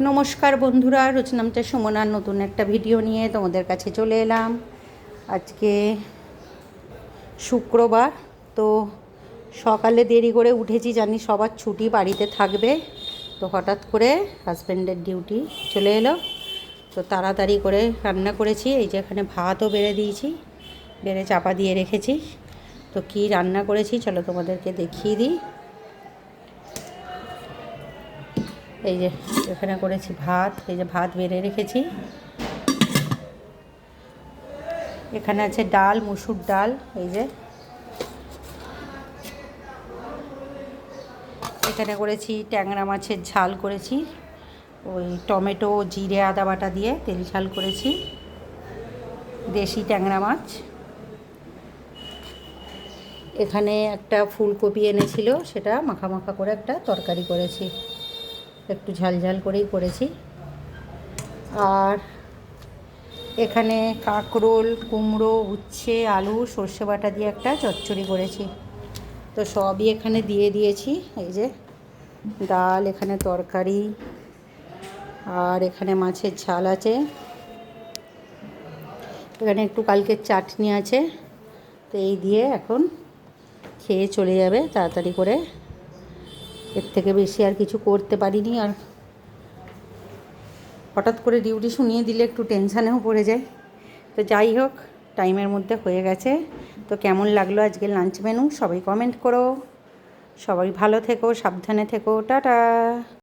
নমস্কার বন্ধুরা, রচনামচা সুমনার নতুন একটা ভিডিও নিয়ে তোমাদের কাছে চলে এলাম। আজকে শুক্রবার, তো সকালে দেরি করে উঠেছি, জানি সবার ছুটি, বাড়িতে থাকবে। তো হঠাৎ করে হাজব্যান্ডের ডিউটি চলে এলো, তো তাড়াতাড়ি করে রান্না করেছি। এই যে এখানে ভাতও বেড়ে দিয়েছি, বেড়ে চাপা দিয়ে রেখেছি। তো কি রান্না করেছি চলো তোমাদেরকে দেখিয়ে দিই। এই যে এখানে করেছি ভাত, এই যে ভাত বেড়ে রেখেছি। এখানে আছে ডাল, মুসুর ডাল। এই যে এখানে করেছি ট্যাংরা মাছের ঝাল করেছি, ওই টমেটো জিরে আদা বাটা দিয়ে তেল ঝাল করেছি, দেশি ট্যাংরা মাছ। এখানে একটা ফুলকপি এনেছিল, সেটা মাখা মাখা করে একটা তরকারি করেছি, একটু ঝাল ঝাল করেই করেছি। আর এখানে কাঁকরোল, কুমড়ো, উচ্ছে, আলু, সর্ষে বাটা দিয়ে একটা চচ্চড়ি করেছি। তো সবই এখানে দিয়ে দিয়েছি। এই যে ডাল, এখানে তরকারি, আর এখানে মাছের ঝাল আছে, এখানে একটু কালকের চাটনি আছে। তো এই দিয়ে এখন খেয়ে চলে যাবে তাড়াতাড়ি করে। এর থেকে বেশি আর কিছু করতে পারিনি। আর হঠাৎ করে ডিউটি শুনিয়ে দিলে একটু টেনশানেও পড়ে যায়। তো যাই হোক, টাইমের মধ্যে হয়ে গেছে। তো কেমন লাগলো আজকের লাঞ্চ মেনু সবাই কমেন্ট করো। সবাই ভালো থেকো, সাবধানে থেকো, টাটা।